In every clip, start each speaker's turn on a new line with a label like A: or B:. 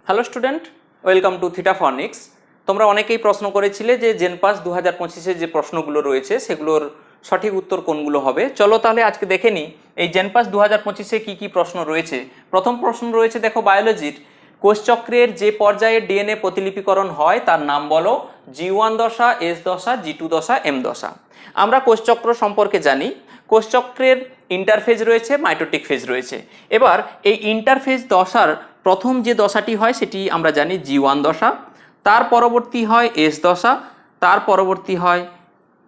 A: Hello student, welcome to theta ফনিক্স। তোমরা অনেকেই প্রশ্ন করেছিলে যে জেনপাস 2025-এ যে প্রশ্নগুলো রয়েছে সেগুলোর সঠিক উত্তর কোনগুলো হবে। চলো তাহলে আজকে দেখে নিই এই জেনপাস 2025-এ কী কী প্রশ্ন রয়েছে। প্রথম প্রশ্ন রয়েছে, দেখো বায়োলজির, কোষচক্রের যে পর্যায়ে ডিএনএ প্রতিলিপিকরণ হয় তার নাম বলো। G1 দশা, S দশা, G2 দশা, M দশা। আমরা কোষচক্র সম্পর্কে জানি, কোষচক্রের ইন্টারফেজ রয়েছে, মাইটোটিক ফেজ রয়েছে। এবার এই ইন্টারফেজ দশার প্রথম যে দশাটি হয় সেটি আমরা জানি G1 দশা, তার পরবর্তী হয় S দশা, তার পরবর্তী হয়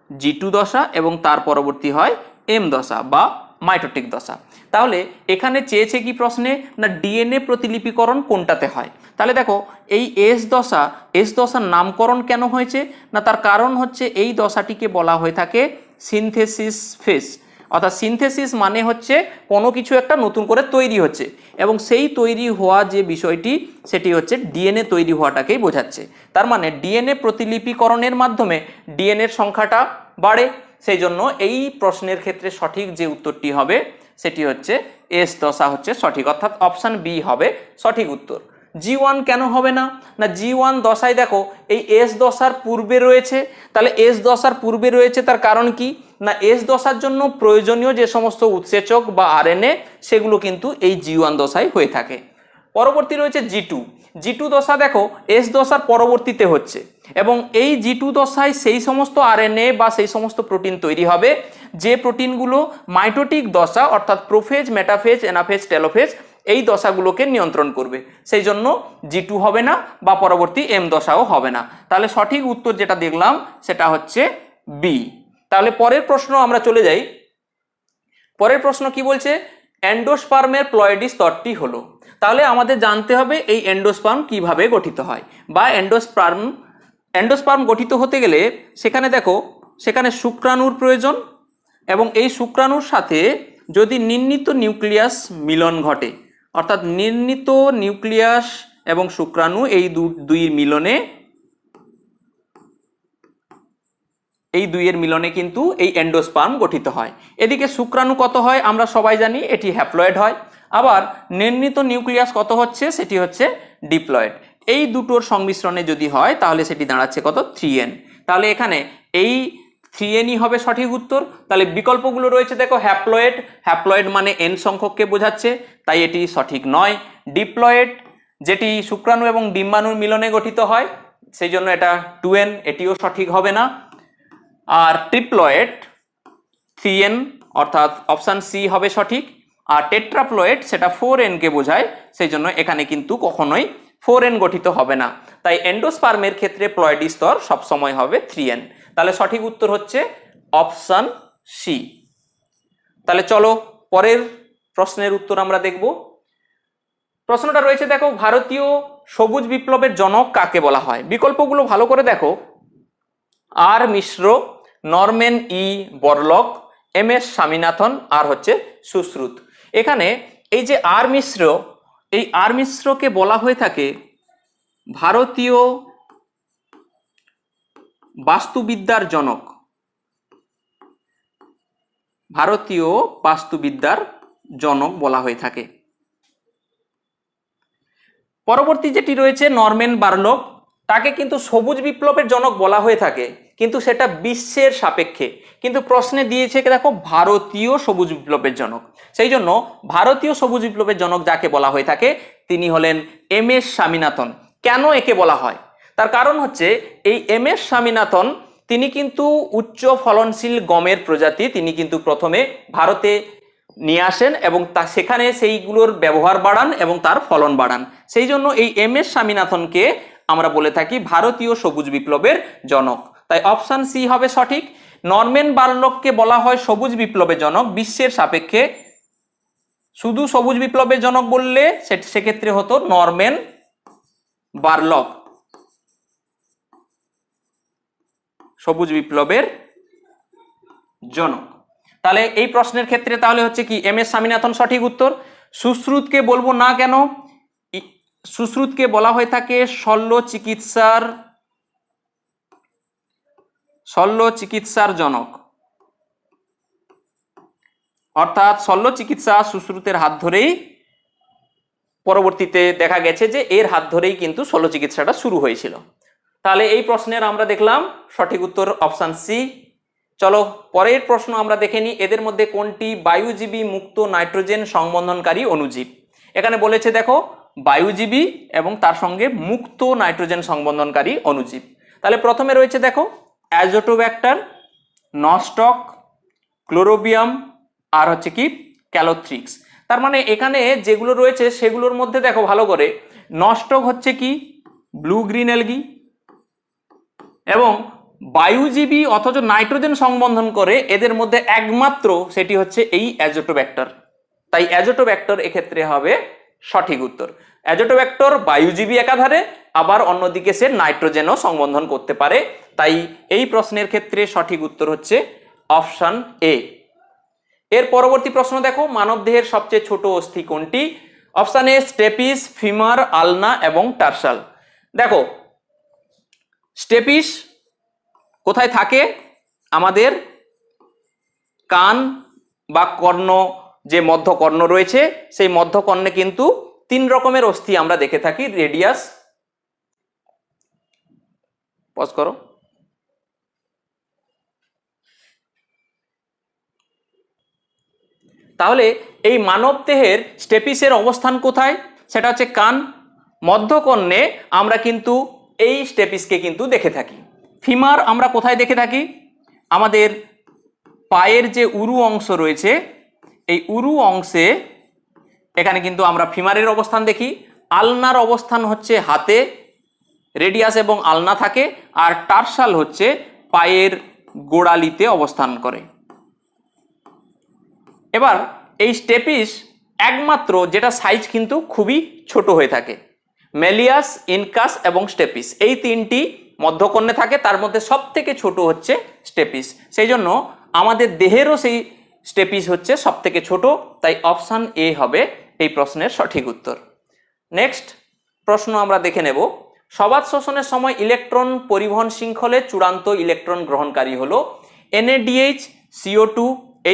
A: G2 দশা এবং তার পরবর্তী হয় M দশা বা মাইটোটিক দশা। তাহলে এখানে চেয়েছে কি প্রশ্নে, না ডিএনএ প্রতিলিপিকরণ কোনটাতে হয়। তাহলে দেখো এই এস দশার নামকরণ কেন হয়েছে, না তার কারণ হচ্ছে এই দশাটিকে বলা হয়ে থাকে সিনথেসিস ফেজ। অর্থাৎ সিনথেসিস মানে হচ্ছে কোনো কিছু একটা নতুন করে তৈরি হচ্ছে, এবং সেই তৈরি হওয়া যে বিষয়টি সেটি হচ্ছে ডিএনএ তৈরি হওয়াটাকেই বোঝাচ্ছে। তার মানে ডিএনএ প্রতিলিপিকরণের মাধ্যমে ডিএনএর সংখ্যাটা বাড়ে। সেই জন্য এই প্রশ্নের ক্ষেত্রে সঠিক যে উত্তরটি হবে সেটি হচ্ছে এস দশা হচ্ছে সঠিক, অর্থাৎ অপশান বি হবে সঠিক উত্তর। G1 কেন হবে না, না G1 দশায় দেখো এই এস দশার পূর্বে রয়েছে। তাহলে এস দশার পূর্বে রয়েছে তার কারণ কি, না এস দশার জন্য প্রয়োজনীয় যে সমস্ত উৎসেচক বা আরএনএ সেগুলো কিন্তু এই G1 দশায় হয়ে থাকে। পরবর্তী রয়েছে G2 দশা, দেখো এস দশার পরবর্তীতে হচ্ছে, এবং এই G2 দশায় সেই সমস্ত আরএনএ বা সেই সমস্ত প্রোটিন তৈরি হবে যে প্রোটিনগুলো মাইটোটিক দশা অর্থাৎ প্রোফেজ, মেটাফেজ, এনাফেজ, টেলোফেজ এই দশাগুলোকে নিয়ন্ত্রণ করবে। সেই জন্য G2 হবে না বা পরবর্তী M দশাও হবে না। তাহলে সঠিক উত্তর যেটা দেখলাম সেটা হচ্ছে বি। তাহলে পরের প্রশ্ন আমরা চলে যাই। পরের প্রশ্ন কি বলছে, এন্ডোস্পার্মের প্লয়েডি স্তরটি হলো। তাহলে আমাদের জানতে হবে এই এন্ডোস্পার্ম কিভাবে গঠিত হয়, বা এন্ডোস্পার্ম গঠিত হতে গেলে সেখানে দেখো সেখানে শুক্রাণুর প্রয়োজন, এবং এই শুক্রাণুর সাথে যদি নির্ণিত নিউক্লিয়াস মিলন ঘটে, অর্থাৎ নির্ণিত নিউক্লিয়াস এবং শুক্রাণু এই দুইয়ের মিলনে কিন্তু এই এন্ডোস্পার্ম গঠিত হয়। এদিকে শুক্রাণু কত হয় আমরা সবাই জানি, এটি হ্যাপ্লয়েড হয়। আবার নির্ণিত নিউক্লিয়াস কত হচ্ছে, সেটি হচ্ছে ডিপ্লয়েড। এই দুটোর সংমিশ্রণে যদি হয় তাহলে সেটি দাঁড়াচ্ছে কত, 3n। তাহলে এখানে এই 3nই হবে সঠিক উত্তর। তাহলে বিকল্পগুলো রয়েছে, দেখো হ্যাপ্লয়েড মানে n সংখ্যককে বোঝাচ্ছে, তাই এটি সঠিক নয়। ডিপ্লয়েড যেটি শুক্রাণু এবং ডিম্বাণুর মিলনে গঠিত হয়, সেই জন্য এটা 2n, এটিও সঠিক হবে না। আর ট্রিপ্লয়েড 3n, অর্থাৎ অপশান সি হবে সঠিক। আর টেট্রাপ্লয়েড সেটা 4n কে বোঝায়, সেই জন্য এখানে কিন্তু কখনোই 4n গঠিত হবে না। তাই এন্ডোস্পার্মের ক্ষেত্রে প্লয়েডি স্তর সবসময় হবে 3n। তাহলে সঠিক উত্তর হচ্ছে অপশান সি। তাহলে চলো পরের প্রশ্নের উত্তর আমরা দেখব। প্রশ্নটা রয়েছে, দেখো ভারতীয় সবুজ বিপ্লবের জনক কাকে বলা হয়। বিকল্পগুলো ভালো করে দেখো, আর মিশ্র, নরম্যান ই বরলক, এম এস স্বামীনাথন, আর হচ্ছে সুশ্রুত। এখানে এই যে আর মিশ্র, এই আর মিশ্রকে বলা হয়ে থাকে ভারতীয় বাস্তুবিদ্যার জনক, ভারতীয় বাস্তুবিদ্যার জনক বলা হয়ে থাকে। পরবর্তী যেটি রয়েছে নরম্যান বার্লক, তাকে কিন্তু সবুজ বিপ্লবের জনক বলা হয়ে থাকে, কিন্তু সেটা বিশ্বের সাপেক্ষে। কিন্তু প্রশ্নে দিয়েছে দেখো ভারতীয় সবুজ বিপ্লবের জনক, সেই জন্য ভারতীয় সবুজ বিপ্লবের জনক যাকে বলা হয়ে থাকে তিনি হলেন এম এস স্বামীনাথন। কেন একে বলা হয়, তার কারণ হচ্ছে এই এম এস স্বামীনাথন তিনি কিন্তু উচ্চ ফলনশীল গমের প্রজাতি তিনি কিন্তু প্রথমে ভারতে নিয়ে আসেন এবং সেখানে সেইগুলোর ব্যবহার বাড়ান এবং তার ফলন বাড়ান। সেই জন্য এই এম এস স্বামীনাথনকে আমরা বলে থাকি ভারতীয় সবুজ বিপ্লবের জনক। তাই অপশান সি হবে সঠিক। নরম্যান বার্লককে বলা হয় সবুজ বিপ্লবের জনক বিশ্বের সাপেক্ষে। শুধু সবুজ বিপ্লবের জনক বললে সেক্ষেত্রে হতো নরম্যান বার্লক, সবুজ বিপ্লবের জনক। তাহলে এই প্রশ্নের ক্ষেত্রে তাহলে হচ্ছে কি এম এস স্বামীনাথন সঠিক উত্তর। সুশ্রুতকে বলবো না কেন, সুশ্রুতকে বলা হয়ে থাকে শল্য চিকিৎসার জনক, অর্থাৎ শল্য চিকিৎসা সুশ্রুতের হাত ধরেই পরবর্তীতে দেখা গেছে যে এর হাত ধরেই কিন্তু শল্য চিকিৎসাটা শুরু হয়েছিল। তাহলে এই প্রশ্নের আমরা দেখলাম সঠিক উত্তর অপশান সি। চলো পরের প্রশ্ন আমরা দেখে নিই, এদের মধ্যে কোনটি বায়ুজীবী মুক্ত নাইট্রোজেন সংবন্ধনকারী অণুজীব। এখানে বলেছে দেখো বায়ুজীবী এবং তার সঙ্গে মুক্ত নাইট্রোজেন সংবন্ধনকারী অণুজীব। তাহলে প্রথমে রয়েছে দেখো অ্যাজোটোব্যাক্টার, নস্টক, ক্লোরোবিয়াম আর হচ্ছে কি ক্যালোথ্রিক্স। তার মানে এখানে যেগুলো রয়েছে সেগুলোর মধ্যে দেখো ভালো করে, নস্টক হচ্ছে কি ব্লু গ্রিন অ্যালগি, এবং বায়ুজীবী অথচ নাইট্রোজেন সংবন্ধন করে এদের মধ্যে একমাত্র সেটি হচ্ছে এই অ্যাজোটোব্যাক্টার। তাই অ্যাজোটোব্যাক্টার এক্ষেত্রে হবে সঠিক উত্তর। অ্যাজোটোব্যাক্টার বায়ুজীবী একাধারে, আবার অন্যদিকে সে নাইট্রোজেনও সংবন্ধন করতে পারে। তাই এই প্রশ্নের ক্ষেত্রে সঠিক উত্তর হচ্ছে অপশন এ। এর পরবর্তী প্রশ্ন দেখো, মানবদেহের সবচেয়ে ছোট অস্থি কোনটি? অপশন এ স্টেপিস, ফিমার, আলনা এবং টার্সাল। দেখো স্টেপিস কোথায় থাকে? আমাদের কান বা কর্ণ, যে মধ্যকর্ণ রয়েছে সেই মধ্যকর্ণে কিন্তু 3 রকমের অস্থি আমরা দেখে থাকি, রেডিয়াস, পজ করো, তাহলে এই মানব দেহের স্টেপিসের অবস্থান কোথায়? সেটা হচ্ছে কান। মধ্যকর্ণে আমরা কিন্তু এই স্টেপিসকে কিন্তু দেখে থাকি। ফিমার আমরা কোথায় দেখে থাকি? আমাদের পায়ের যে উরু অংশ রয়েছে এই উরু অংশে, এখানে কিন্তু আমরা ফিমারের অবস্থান দেখি। আলনার অবস্থান হচ্ছে হাতে, রেডিয়াস এবং আলনা থাকে। আর টার্সাল হচ্ছে পায়ের গোড়ালিতে অবস্থান করে। এবার এই স্টেপিস একমাত্র যেটা সাইজ কিন্তু খুবই ছোট হয়ে থাকে, মেলিয়াস, ইনকাস এবং স্টেপিস, এই 3টি মধ্যকর্ণে থাকে, তার মধ্যে সব থেকে ছোট হচ্ছে স্টেপিস। সেই জন্য আমাদের দেহেরও সেই স্টেপিস হচ্ছে সব থেকে ছোট। তাই অপশান এ হবে এই প্রশ্নের সঠিক উত্তর। নেক্সট প্রশ্ন আমরা দেখে নেব, সবাত শোষণের সময় ইলেকট্রন পরিবহন শৃঙ্খলে চূড়ান্ত ইলেকট্রন গ্রহণকারী হলো NADH, CO2,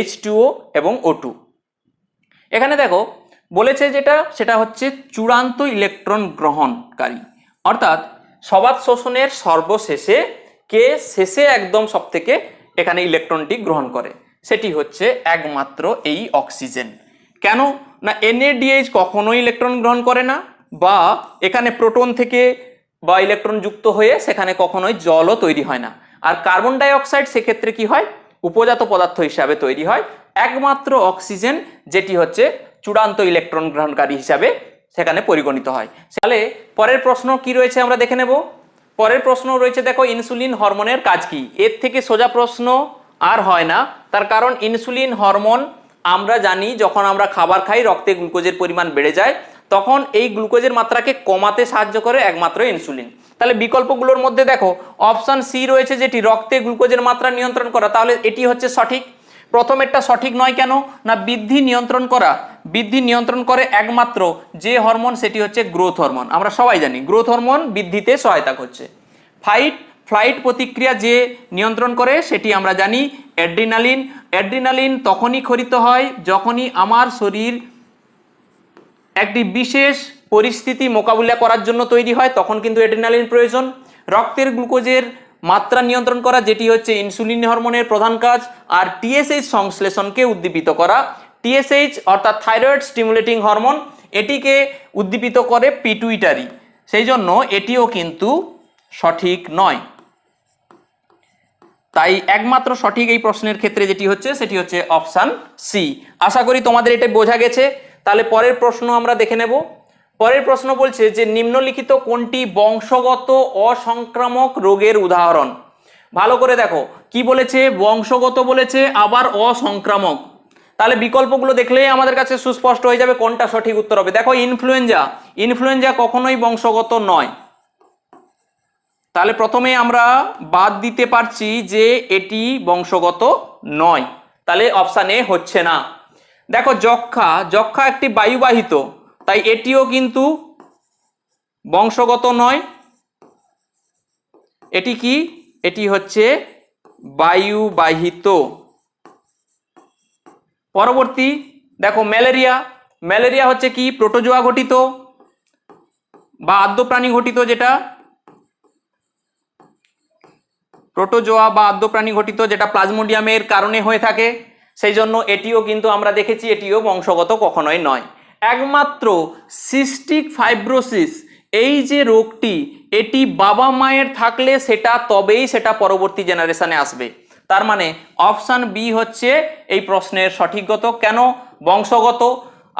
A: H2O এবং O2। এখানে দেখো বলেছে যেটা, সেটা হচ্ছে চূড়ান্ত ইলেকট্রন গ্রহণকারী, অর্থাৎ সবাত শোষণের সর্বশেষে কে শেষে একদম সব থেকে এখানে ইলেকট্রনটি গ্রহণ করে, সেটি হচ্ছে একমাত্র এই অক্সিজেন। কেন না NADH কখনোই ইলেকট্রন গ্রহণ করে না, বা এখানে প্রোটন থেকে বা ইলেকট্রন যুক্ত হয়ে সেখানে কখনোই জলও তৈরি হয় না। আর কার্বন ডাই অক্সাইড সেক্ষেত্রে কি হয়, উপজাত পদার্থ হিসাবে তৈরি হয়। একমাত্র অক্সিজেন যেটি হচ্ছে চূড়ান্ত ইলেকট্রন গ্রহণকারী হিসাবে সেখানে পরিগণিত হয়। তাহলে পরের প্রশ্ন কি রয়েছে আমরা দেখে নেব। পরের প্রশ্ন রয়েছে দেখো, ইনসুলিন হরমোনের কাজ কি? এর থেকে সোজা প্রশ্ন আর হয় না। তার কারণ ইনসুলিন হরমোন আমরা জানি যখন আমরা খাবার খাই রক্তে গ্লুকোজের পরিমাণ বেড়ে যায়, তখন এই গ্লুকোজের মাত্রাকে কমাতে সাহায্য করে একমাত্র ইনসুলিন। তাহলে বিকল্পগুলোর মধ্যে দেখো অপশন সি রয়েছে যেটি রক্তে গ্লুকোজের মাত্রা নিয়ন্ত্রণ করা, তাহলে এটি হচ্ছে সঠিক। প্রথমেরটা সঠিক নয় কেন না বৃদ্ধি নিয়ন্ত্রণ করা, বৃদ্ধি নিয়ন্ত্রণ করে একমাত্র যে হরমোন সেটি হচ্ছে গ্রোথ হরমোন। আমরা সবাই জানি গ্রোথ হরমোন বৃদ্ধিতে সহায়তা করছে। ফ্লাইট প্রতিক্রিয়া যে নিয়ন্ত্রণ করে সেটি আমরা জানি অ্যাড্রিনালিন। অ্যাড্রিনালিন তখনই ক্ষরিত হয় যখনই আমার শরীর একটি বিশেষ পরিস্থিতি মোকাবিলা করার জন্য তৈরি হয়, তখন কিন্তু অ্যাড্রিনালিন প্রয়োজন। রক্তের গ্লুকোজের মাত্রা নিয়ন্ত্রণ করা যেটি হচ্ছে ইনসুলিন হরমোনের প্রধান কাজ। আর TSH সংশ্লেষণকে উদ্দীপিত করা, TSH অর্থাৎ থাইরয়েড স্টিমুলেটিং হরমোন, এটিকে উদ্দীপিত করে পিটুইটারি। সেই জন্য এটিও কিন্তু সঠিক নয়। তাই একমাত্র সঠিক এই প্রশ্নের ক্ষেত্রে যেটি হচ্ছে সেটি হচ্ছে অপশান সি। আশা করি তোমাদের এটা বোঝা গেছে। তাহলে পরের প্রশ্ন আমরা দেখে নেব। পরের প্রশ্ন বলছে যে নিম্নলিখিত কোনটি বংশগত অসংক্রামক রোগের উদাহরণ? ভালো করে দেখো কি বলেছে, বংশগত বলেছে আবার অসংক্রামক। তাহলে বিকল্পগুলো দেখলেই আমাদের কাছে সুস্পষ্ট হয়ে যাবে কোনটা সঠিক উত্তর হবে। দেখো ইনফ্লুয়েঞ্জা কখনোই বংশগত নয়, তাহলে প্রথমে আমরা বাদ দিতে পারছি যে এটি বংশগত নয়, তাহলে অপশান এ হচ্ছে না। দেখো যক্ষা একটি বায়ুবাহিত, তাই এটিও কিন্তু বংশগত নয়। এটি কি? এটি হচ্ছে বায়ুবাহিত। পরবর্তী দেখো ম্যালেরিয়া হচ্ছে কি প্রোটোজোয়া গঠিত, বা আদ্য প্রাণী ঘটিত, যেটা প্রোটোজোয়া বা আদ্য প্রাণী ঘটিত, যেটা প্লাজমোডিয়ামের কারণে হয়ে থাকে, সেই জন্য এটিও কিন্তু আমরা দেখেছি এটিও বংশগত কখনোই নয়। একমাত্র সিস্টিক ফাইব্রোসিস এই যে রোগটি, এটি বাবা মায়ের থাকলে সেটা তবেই সেটা পরবর্তী জেনারেশনে আসবে। তার মানে অপশান বি হচ্ছে এই প্রশ্নের সঠিকগত। কেন বংশগত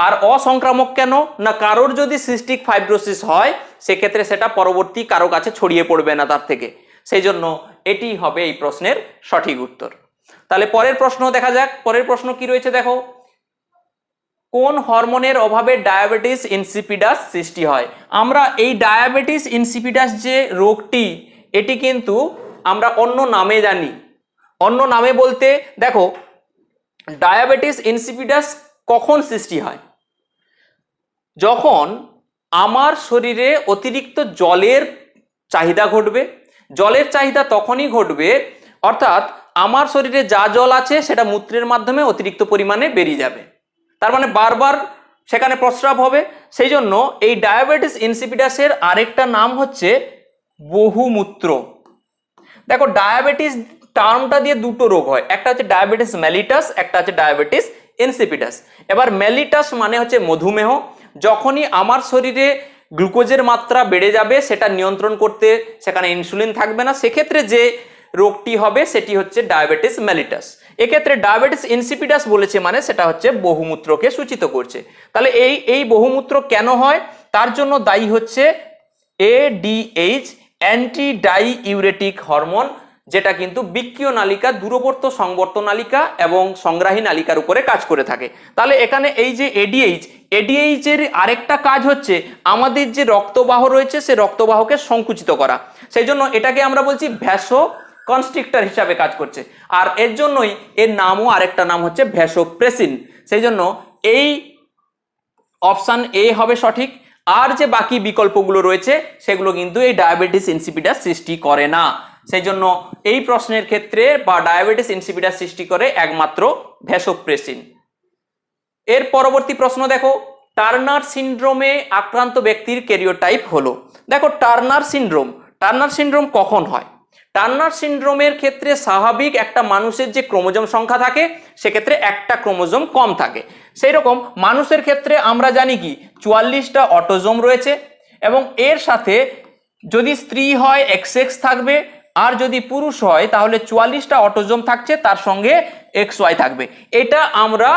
A: আর অসংক্রামক কেন না, কারোর যদি সিস্টিক ফাইব্রোসিস হয় সেক্ষেত্রে সেটা পরবর্তী কারো কাছে ছড়িয়ে পড়বে না তার থেকে, সেই জন্য এটি হবে এই প্রশ্নের সঠিক উত্তর। তাহলে পরের প্রশ্ন দেখা যাক। পরের প্রশ্ন কি রয়েছে দেখো, কোন হরমোনের অভাবে ডায়াবেটিস ইনসিপিডাস সৃষ্টি হয়? আমরা এই ডায়াবেটিস ইনসিপিডাস যে রোগটি, এটি কিন্তু আমরা অন্য নামে জানি। অন্য নামে বলতে দেখো, ডায়াবেটিস ইনসিপিডাস কখন সৃষ্টি হয়? যখন আমার শরীরে অতিরিক্ত জলের চাহিদা ঘটবে। জলের চাহিদা তখনই ঘটবে, অর্থাৎ আমার শরীরে যা জল আছে সেটা মূত্রের মাধ্যমে অতিরিক্ত পরিমাণে বেরিয়ে যাবে, তার মানে বারবার সেখানে প্রস্রাব হবে। সেই জন্য এই ডায়াবেটিস ইনসিপিডাসের আরেকটা নাম হচ্ছে বহুমূত্র। দেখো ডায়াবেটিস টার্মটা দিয়ে দুটো রোগ হয়, একটা হচ্ছে ডায়াবেটিস মেলিটাস, একটা হচ্ছে ডায়াবেটিস ইনসিপিডাস। এবার মেলিটাস মানে হচ্ছে মধুমেহ। যখনই আমার শরীরে গ্লুকোজের মাত্রা বেড়ে যাবে সেটা নিয়ন্ত্রণ করতে সেখানে ইনসুলিন থাকবে না, সেক্ষেত্রে যে রোগটি হবে সেটি হচ্ছে ডায়াবেটিস মেলিটাস। এক্ষেত্রে ডায়াবেটিস ইনসিপিডাস বলেছে মানে সেটা হচ্ছে বহুমূত্রকে সূচিত করছে। তাহলে এই বহুমূত্র কেন হয়? তার জন্য দায়ী হচ্ছে এডিএইচ, অ্যান্টি ডাই ইউরেটিক হরমোন, যেটা কিন্তু বৃক্কীয় নালিকা, দূরবর্ত সংবর্ত নালিকা এবং সংগ্রাহী নালিকার উপরে কাজ করে থাকে। তাহলে এখানে এই যে এডিএইচ এর আরেকটা কাজ হচ্ছে আমাদের যে রক্তবাহ রয়েছে সে রক্তবাহকে সংকুচিত করা, সেই জন্য এটাকে আমরা বলছি ভ্যাসো কনস্ট্রিক্টর হিসাবে কাজ করছে। আর এর জন্যই এর নামও আরেকটা নাম হচ্ছে ভ্যাসোপ্রেসিন। সেই জন্য এই অপশান এ হবে সঠিক। আর যে বাকি বিকল্পগুলো রয়েছে সেগুলো কিন্তু এই ডায়াবেটিস ইনসিপিডাস সৃষ্টি করে না, সেই জন্য এই প্রশ্নের ক্ষেত্রে বা ডায়াবেটিস ইনসিপিডাস সৃষ্টি করে একমাত্র ভ্যাসোপ্রেসিন। এর পরবর্তী প্রশ্ন দেখো, টার্নার সিনড্রোমে আক্রান্ত ব্যক্তির ক্যারিওটাইপ হলো। দেখো টার্নার সিনড্রোম কখন হয়? টার্নার সিনড্রোমের ক্ষেত্রে স্বাভাবিক একটা মানুষের যে ক্রোমোজোম সংখ্যা থাকে সেক্ষেত্রে একটা ক্রোমোজোম কম থাকে। সেই রকম মানুষের ক্ষেত্রে আমরা জানি কি 44টা অটোজোম রয়েছে, এবং এর সাথে যদি স্ত্রী হয় XX থাকবে, আর যদি পুরুষ হয় তাহলে 44টা অটোজোম থাকছে, তার সঙ্গে XY থাকবে। এটা আমরা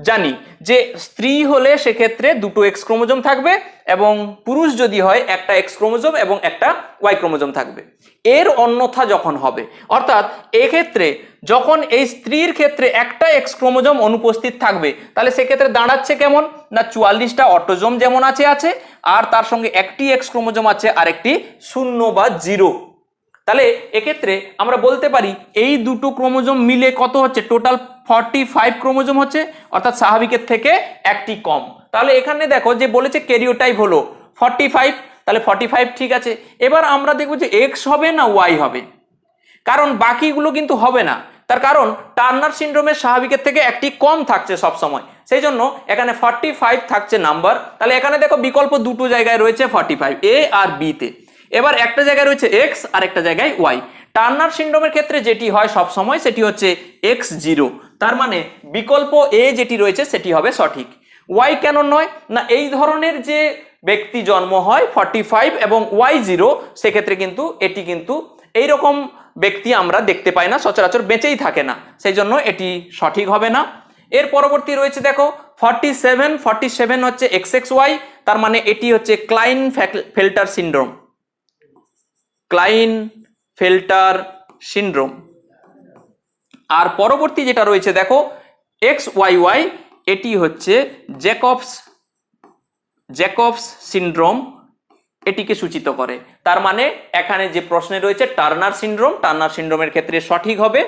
A: জানি যে স্ত্রী হলে সেক্ষেত্রে দুটো X ক্রোমোজোম থাকবে, এবং পুরুষ যদি হয় একটা X ক্রোমোজোম এবং একটা Y ক্রোমোজোম থাকবে। এর অন্যথা যখন হবে, অর্থাৎ এক্ষেত্রে যখন এই স্ত্রীর ক্ষেত্রে একটা X ক্রোমোজোম অনুপস্থিত থাকবে, তাহলে সেক্ষেত্রে দাঁড়াচ্ছে কেমন না 44টা অটোজোম যেমন আছে আর তার সঙ্গে একটি X ক্রোমোজোম আছে আর একটি 0 বা 0। তাহলে এক্ষেত্রে আমরা বলতে পারি এই দুটো ক্রোমোজোম মিলে কত হচ্ছে, টোটাল 45 ক্রোমোজোম হচ্ছে, অর্থাৎ স্বাভাবিকের থেকে একটি কম। তাহলে এখানে দেখো যে বলেছে ক্যারিওটাইপ হলো 45, তাহলে 45 ঠিক আছে। এবার আমরা দেখবো যে X হবে না Y হবে, কারণ বাকিগুলো কিন্তু হবে না। তার কারণ টার্নার সিনড্রোমের স্বাভাবিকের থেকে একটি কম থাকছে সব সময়, সেই জন্য এখানে 45 থাকছে নাম্বার। তাহলে এখানে দেখো বিকল্প দুটো জায়গায় রয়েছে 45, A আর B তে। এবার একটা জায়গায় রয়েছে X আর একটা জায়গায় Y। টার্নার সিনড্রোমের ক্ষেত্রে যেটি হয় সব সময় সেটি হচ্ছে X0, তার মানে বিকল্প A যেটি রয়েছে সেটি হবে সঠিক। Y কেন নয় না, এই ধরনের যে ব্যক্তি জন্ম হয় 45 এবং Y0, সেক্ষেত্রে কিন্তু এটি কিন্তু এইরকম ব্যক্তি আমরা দেখতে পাই না, সচরাচর বেঁচেই থাকে না, সেই জন্য এটি সঠিক হবে না। এর পরবর্তী রয়েছে দেখো 47 হচ্ছে XXY, তার মানে এটি হচ্ছে ক্লাইনফেল্টার সিনড্রোম। আর পরবর্তী যেটা রয়েছে দেখো XYY, এটি হচ্ছে জ্যাকবস সিনড্রোম, এটিকে সূচিত করে। তার মানে এখানে যে প্রশ্নে রয়েছে টার্নার সিনড্রোমের ক্ষেত্রে সঠিক হবে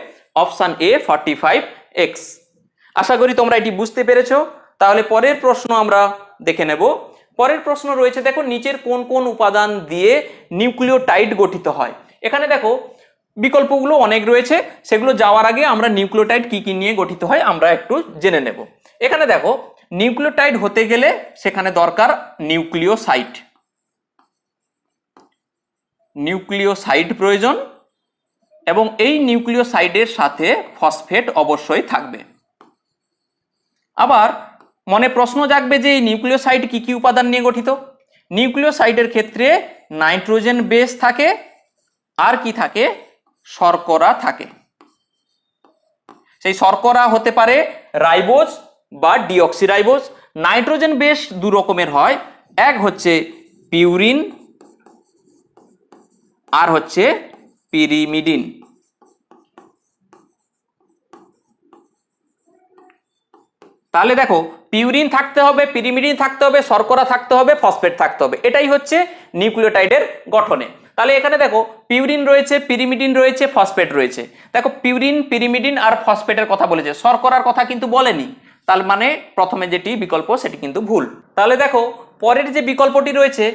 A: অপশন এ 45X। আশা করি তোমরা এটি বুঝতে পেরেছো। তাহলে পরের প্রশ্ন আমরা দেখে নেব। পরের প্রশ্ন রয়েছে দেখো, নিচের কোন কোন উপাদান দিয়ে নিউক্লিওটাইড গঠিত হয়? এখানে দেখো বিকল্পগুলো অনেক রয়েছে, সেগুলো যাওয়ার আগে আমরা নিউক্লিওটাইড কি কি নিয়ে গঠিত হয় আমরা একটু জেনে নেব। এখানে দেখো নিউক্লিওটাইড হতে গেলে সেখানে দরকার নিউক্লিওসাইড। নিউক্লিওসাইড প্রয়োজন এবং এই নিউক্লিওসাইডের সাথে ফসফেট অবশ্যই থাকবে। আবার মনে প্রশ্ন জাগবে যে এই নিউক্লিওসাইড কি কি উপাদান নিয়ে গঠিত। নিউক্লিওসাইডের ক্ষেত্রে নাইট্রোজেন বেস থাকে আর কি থাকে, শর্করা থাকে। সেই শর্করা হতে পারে রাইবোজ বা ডিঅক্সিরাইবোজ। নাইট্রোজেন বেস দু রকমের হয়, এক হচ্ছে পিউরিন আর হচ্ছে পিরিমিডিন। তাহলে দেখো পিউরিন থাকতে হবে, পিরিমিডিন থাকতে হবে, শর্করা থাকতে হবে, ফসফেট থাকতে হবে, এটাই হচ্ছে নিউক্লিওটাইডের গঠনে। তাহলে এখানে দেখো পিউরিন রয়েছে, পিরিমিডিন রয়েছে, ফসফেট রয়েছে। দেখো পিউরিন, পিরিমিডিন আর ফসফেটের কথা বলেছে, শর্করার কথা কিন্তু বলেনি। তার মানে প্রথমে যেটি বিকল্প সেটি কিন্তু ভুল। তাহলে দেখো পরের যে বিকল্পটি রয়েছে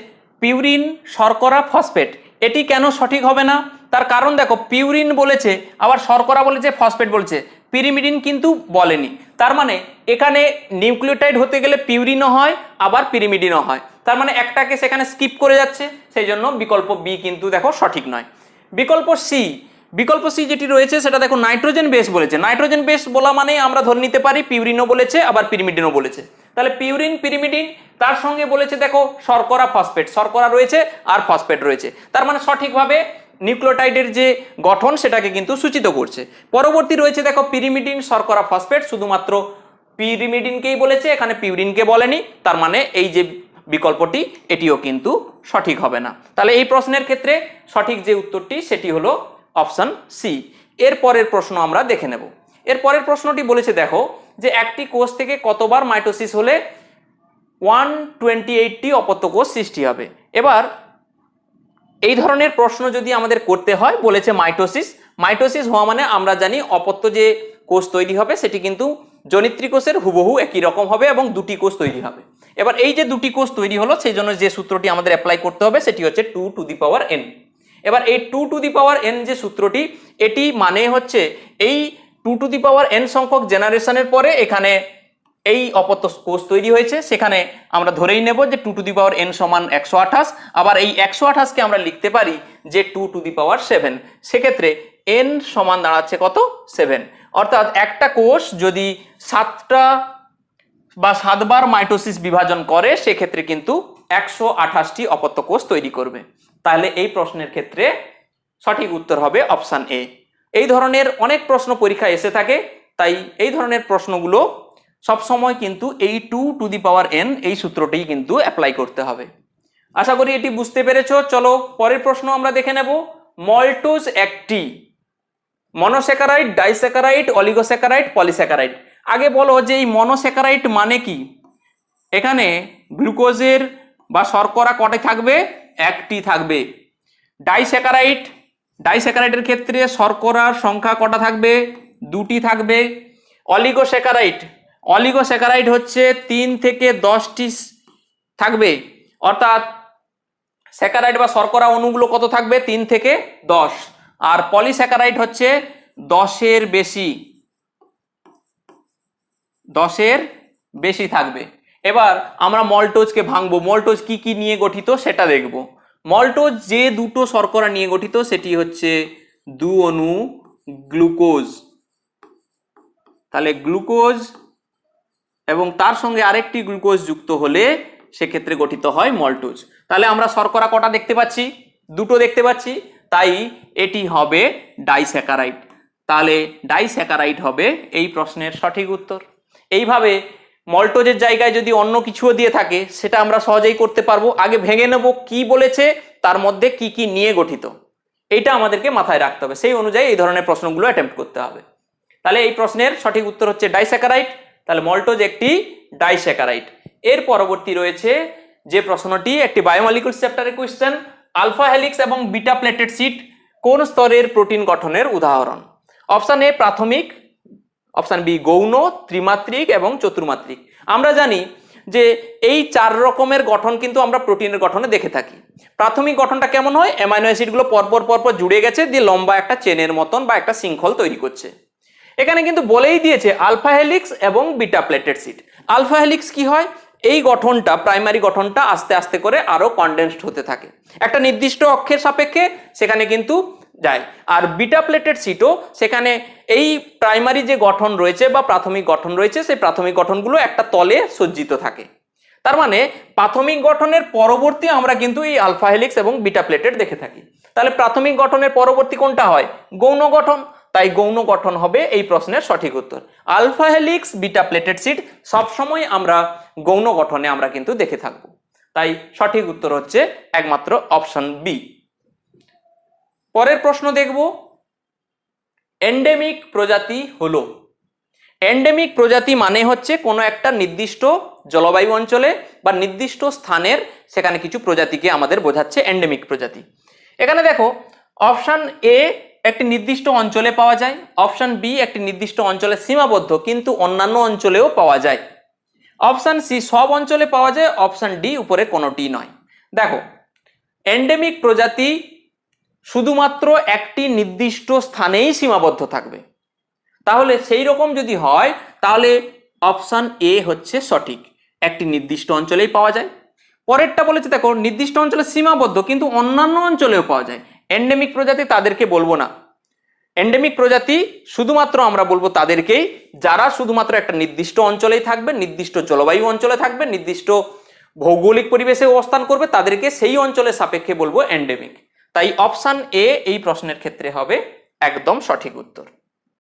A: পিউরিন, শর্করা, ফসফেট, এটি কেন সঠিক হবে না? তার কারণ দেখো পিউরিন বলেছে, আবার শর্করা বলেছে, ফসফেট বলেছে, পিরিমিডিন কিন্তু বলেনি। তার মানে এখানে নিউক্লিওটাইড হতে গেলে পিউরিনও হয় আবার পিরিমিডিনও হয়, তার মানে একটাকে সেখানে স্কিপ করে যাচ্ছে, সেই জন্য বিকল্প বি কিন্তু দেখো সঠিক নয়। বিকল্প সি, বিকল্প সি যেটি রয়েছে সেটা দেখো নাইট্রোজেন বেস বলেছে। নাইট্রোজেন বেস বলা মানে আমরা ধরে নিতে পারি পিউরিনও বলেছে আবার পিরিমিডিনও বলেছে। তাহলে পিউরিন, পিরিমিডিন, তার সঙ্গে বলেছে দেখো শর্করা, ফসফেট, শর্করা রয়েছে আর ফসফেট রয়েছে, তার মানে সঠিকভাবে নিউক্লিওটাইডের যে গঠন সেটাকে কিন্তু সূচিত করছে। পরবর্তী রয়েছে দেখো পিরিমিডিন, শর্করা, ফসফেট, শুধুমাত্র পিরিমিডিনকেই বলেছে, এখানে পিউরিনকে বলেনি, তার মানে এই যে বিকল্পটি এটিও কিন্তু সঠিক হবে না। তাহলে এই প্রশ্নের ক্ষেত্রে সঠিক যে উত্তরটি সেটি হলো অপশন সি। এর পরের প্রশ্ন আমরা দেখে নেব। এর পরের প্রশ্নটি বলেছে দেখো যে একটি কোষ থেকে কতবার মাইটোসিস হলে 128টি অপত্য কোষ সৃষ্টি হবে। এবার এই ধরনের প্রশ্ন যদি আমাদের করতে হয়, বলেছে মাইটোসিস, মাইটোসিস হওয়া মানে আমরা জানি অপত্য যে কোষ তৈরি হবে সেটি কিন্তু জনিত্রী কোষের হুবহু একই রকম হবে এবং দুটি কোষ তৈরি হবে। এবার এই যে দুটি কোষ তৈরি হলো সেই জন্য যে সূত্রটি আমাদের অ্যাপ্লাই করতে হবে সেটি হচ্ছে 2n। এবার এই 2n যে সূত্রটি, এটি মানে হচ্ছে এই 2n সংখ্যক জেনারেশনের পরে এখানে এই অপত্য কোষ তৈরি হয়েছে, সেখানে আমরা ধরেই নেব যে 2n সমান 128। আবার এই 128কে আমরা লিখতে পারি যে 2⁷, সেক্ষেত্রে n সমান দাঁড়াচ্ছে কত, 7। অর্থাৎ একটা কোষ যদি 7টা বা 7বার মাইটোসিস বিভাজন করে সেক্ষেত্রে কিন্তু 128টি অপত্য কোষ তৈরি করবে। তাহলে এই প্রশ্নের ক্ষেত্রে সঠিক উত্তর হবে অপশন এ। এই ধরনের অনেক প্রশ্ন পরীক্ষায় এসে থাকে, তাই এই ধরনের প্রশ্নগুলো সবসময় কিন্তু এই 2n এই সূত্রটিই কিন্তু অ্যাপ্লাই করতে হবে। আশা করি এটি বুঝতে পেরেছো। চলো পরের প্রশ্ন আমরা দেখে নেব। মল্টোজ একটি মনোস্যাকারাইড, ডাইস্যাকারাইড, অলিগোস্যাকারাইড, পলিস্যাকারাইড। আগে বলো যে এই মনোস্যাকারাইড মানে কি। এখানে গ্লুকোজের বা শর্করা কটা থাকবে, একটি থাকবে। ডাইস্যাকারাইড, ডাইস্যাকারাইডের ক্ষেত্রে শর্করার সংখ্যা কটা থাকবে, দুটি থাকবে। অলিগোস্যাকারাইড, অলিগোস্যাকারাইড হচ্ছে 3 থেকে 10টি থাকবে, অর্থাৎ স্যাকারাইড বা শর্করা অণুগুলো কত থাকবে, 3 থেকে 10। আর পলিস্যাকারাইড হচ্ছে 10-এর বেশি, 10-এর বেশি থাকবে। এবার আমরা মল্টোজকে ভাঙবো, মল্টোজ কি কি নিয়ে গঠিত সেটা দেখব। মল্টোজ যে দুটো শর্করা নিয়ে গঠিত সেটি হচ্ছে 2 অণু গ্লুকোজ। তাহলে গ্লুকোজ এবং তার সঙ্গে আরেকটি গ্লুকোজ যুক্ত হলে সেক্ষেত্রে গঠিত হয় মল্টোজ। তাহলে আমরা শর্করা কটা দেখতে পাচ্ছি, দুটো দেখতে পাচ্ছি, তাই এটি হবে ডাইস্যাকারাইড। তাহলে ডাইস্যাকারাইড হবে এই প্রশ্নের সঠিক উত্তর। এইভাবে মল্টোজের জায়গায় যদি অন্য কিছুও দিয়ে থাকে সেটা আমরা সহজেই করতে পারবো। আগে ভেঙে নেব কি বলেছে, তার মধ্যে কি কি নিয়ে গঠিত, এইটা আমাদেরকে মাথায় রাখতে হবে, সেই অনুযায়ী এই ধরনের প্রশ্নগুলো অ্যাটেম্প্ট করতে হবে। তাহলে এই প্রশ্নের সঠিক উত্তর হচ্ছে ডাইস্যাকারাইড। তাহলে মল্টোজ একটি ডাইস্যাকারাইড। এর পরবর্তী রয়েছে যে প্রশ্নটি একটি বায়োমলিকুলস চ্যাপ্টারের কোশ্চেন, আলফা হেলিক্স এবং বিটা প্লেটেড সিট কোন স্তরের প্রোটিন গঠনের উদাহরণ। অপশন এ প্রাথমিক, অপশন বি গৌণ, ত্রিমাত্রিক এবং চতুর্মাত্রিক। আমরা জানি যে এই 4 রকমের গঠন কিন্তু আমরা প্রোটিনের গঠনে দেখে থাকি। প্রাথমিক গঠনটা কেমন হয়, অ্যামাইনো অ্যাসিডগুলো পরপর জুড়ে গেছে, দিয়ে লম্বা একটা চেনের মতন বা একটা শৃঙ্খল তৈরি করছে। এখানে কিন্তু বলেই দিয়েছে আলফা হেলিক্স এবং beta pleated sheet. Alpha helix কি হয়, এই গঠনটা, প্রাইমারি গঠনটা আস্তে আস্তে করে আরো কনডেন্সড হতে থাকে, একটা নির্দিষ্ট অক্ষের সাপেক্ষে সেখানে কিন্তু যায়। আর বিটা প্লেটেড সিটও সেখানে এই প্রাইমারি যে গঠন রয়েছে বা প্রাথমিক গঠন রয়েছে, সেই প্রাথমিক গঠনগুলো একটা তলে সজ্জিত থাকে। তার মানে প্রাথমিক গঠনের পরবর্তী আমরা কিন্তু এই আলফা হেলিক্স এবং বিটা প্লেটেড দেখে থাকি। তাহলে প্রাথমিক গঠনের পরবর্তী কোনটা হয়? গৌণ গঠন। তাই গৌণ গঠন হবে এই প্রশ্নের সঠিক উত্তর। Alpha helix beta pleated sheet সবসময় আমরা গৌণ গঠনে আমরা কিন্তু দেখে থাকবো। তাই সঠিক উত্তর হচ্ছে একমাত্র অপশন বি। পরের প্রশ্ন দেখব, এন্ডেমিক প্রজাতি হলো। এন্ডেমিক প্রজাতি মানে হচ্ছে কোনো একটা নির্দিষ্ট জলবায়ু অঞ্চলে বা নির্দিষ্ট স্থানের সেখানে কিছু প্রজাতিকে আমাদের বোঝাচ্ছে এন্ডেমিক প্রজাতি। এখানে দেখো, অপশন এ একটি নির্দিষ্ট অঞ্চলে পাওয়া যায়, অপশন বি একটি নির্দিষ্ট অঞ্চলে সীমাবদ্ধ কিন্তু অন্যান্য অঞ্চলেও পাওয়া যায়, অপশন সি সব অঞ্চলে পাওয়া যায়, অপশন ডি উপরে কোনোটি নয়। দেখো, এন্ডেমিক প্রজাতি শুধুমাত্র একটি নির্দিষ্ট স্থানেই সীমাবদ্ধ থাকবে। তাহলে সেই রকম যদি হয় তাহলে অপশন এ হচ্ছে সঠিক, একটি নির্দিষ্ট অঞ্চলেই পাওয়া যায়। পরেরটা বলেছে দেখো, নির্দিষ্ট অঞ্চলে সীমাবদ্ধ কিন্তু অন্যান্য অঞ্চলেও পাওয়া যায়। এন্ডেমিক প্রজাতি তাদেরকে বলবো না, এন্ডেমিক প্রজাতি শুধুমাত্র আমরা বলবো তাদেরকেই যারা শুধুমাত্র একটা নির্দিষ্ট অঞ্চলেই থাকবে, নির্দিষ্ট জলবায়ু অঞ্চলে থাকবে, নির্দিষ্ট ভৌগোলিক পরিবেশে অবস্থান করবে, তাদেরকে সেই অঞ্চলের সাপেক্ষে বলবো এন্ডেমিক। তাই অপশন এ এই প্রশ্নের ক্ষেত্রে হবে একদম সঠিক উত্তর।